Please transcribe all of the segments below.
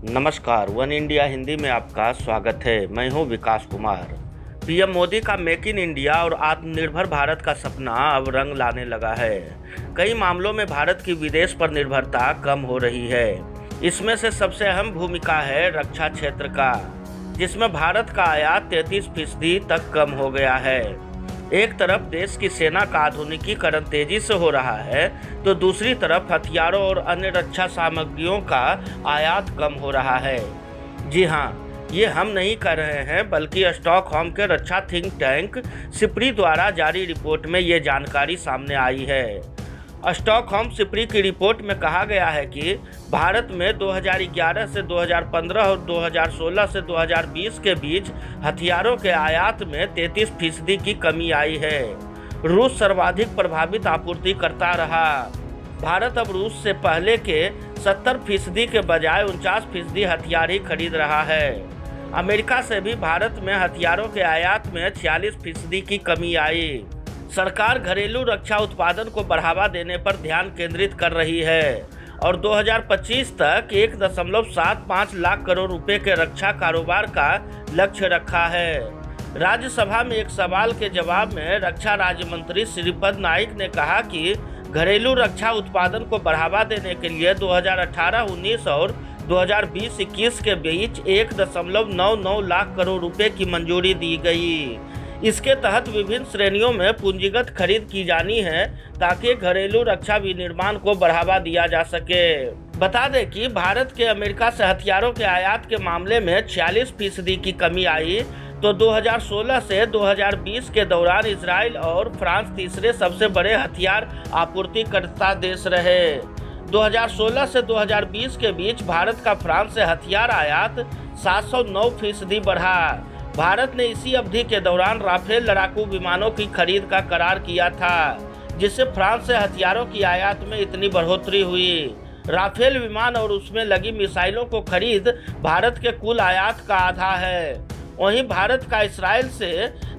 नमस्कार, one India Hindi में आपका स्वागत है। मैं हूं विकास कुमार। पीएम मोदी का मेक इन इंडिया और आत्मनिर्भर भारत का सपना अब रंग लाने लगा है। कई मामलों में भारत की विदेश पर निर्भरता कम हो रही है। इसमें से सबसे अहम भूमिका है रक्षा क्षेत्र का, जिसमें भारत का आयात 33% तक कम हो गया है। एक तरफ देश की सेना का आधुनिकीकरण तेजी से हो रहा है, तो दूसरी तरफ हथियारों और अन्य रक्षा सामग्रियों का आयात कम हो रहा है। जी हाँ, ये हम नहीं कर रहे हैं, बल्कि स्टॉकहोम के रक्षा थिंक टैंक सिप्री द्वारा जारी रिपोर्ट में ये जानकारी सामने आई है। स्टॉकहोम सिप्री की रिपोर्ट में कहा गया है कि भारत में 2011 से 2015 और 2016 से 2020 के बीच हथियारों के आयात में 33% की कमी आई है। रूस सर्वाधिक प्रभावित आपूर्तिकर्ता रहा। भारत अब रूस से पहले के 70% के बजाय 49% हथियार ही खरीद रहा है। अमेरिका से भी भारत में हथियारों के आयात में 46% की कमी आई। सरकार घरेलू रक्षा उत्पादन को बढ़ावा देने पर ध्यान केंद्रित कर रही है और 2025 तक 1.75 लाख करोड़ रुपए के रक्षा कारोबार का लक्ष्य रखा है। राज्यसभा में एक सवाल के जवाब में रक्षा राज्य मंत्री श्रीपद नाइक ने कहा कि घरेलू रक्षा उत्पादन को बढ़ावा देने के लिए 2018-19 और 2020-21 के बीच 1.99 लाख करोड़ रुपए की मंजूरी दी गई। इसके तहत विभिन्न श्रेणियों में पूंजीगत खरीद की जानी है, ताकि घरेलू रक्षा विनिर्माण को बढ़ावा दिया जा सके। बता दें कि भारत के अमेरिका से हथियारों के आयात के मामले में 46% की कमी आई, तो 2016 से 2020 के दौरान इजराइल और फ्रांस तीसरे सबसे बड़े हथियार आपूर्तिकर्ता देश रहे। 2016 से 2020 के बीच भारत का फ्रांस से हथियार आयात 709% बढ़ा। भारत ने इसी अवधि के दौरान राफेल लड़ाकू विमानों की खरीद का करार किया था, जिससे फ्रांस से हथियारों की आयात में इतनी बढ़ोतरी हुई। राफेल विमान और उसमें लगी मिसाइलों को खरीद भारत के कुल आयात का आधा है। वहीं भारत का इस्राइल से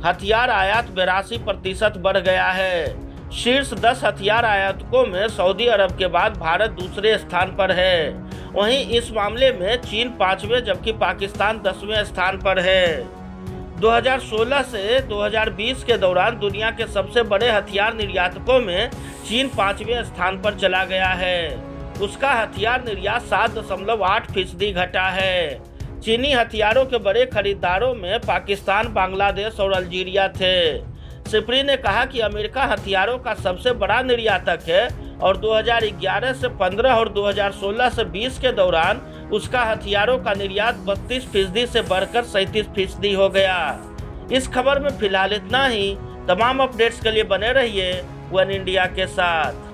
हथियार आयात 82% बढ़ गया है। शीर्ष 10 हथियार आयातकों में सऊदी अरब के बाद भारत दूसरे स्थान पर है। वहीं इस मामले में चीन 5वें जबकि पाकिस्तान 10वें स्थान पर है। 2016 से 2020 के दौरान दुनिया के सबसे बड़े हथियार निर्यातकों में चीन 5वें स्थान पर चला गया है। उसका हथियार निर्यात 7.8% घटा है। चीनी हथियारों के बड़े खरीदारों में पाकिस्तान, बांग्लादेश और अल्जीरिया थे। सिप्री ने कहा कि अमेरिका हथियारों का सबसे बड़ा निर्यातक है और 2011 से 15 और 2016 से 20 के दौरान उसका हथियारों का निर्यात 32% से बढ़कर 37% हो गया। इस खबर में फिलहाल इतना ही। तमाम अपडेट्स के लिए बने रहिए वन इंडिया के साथ।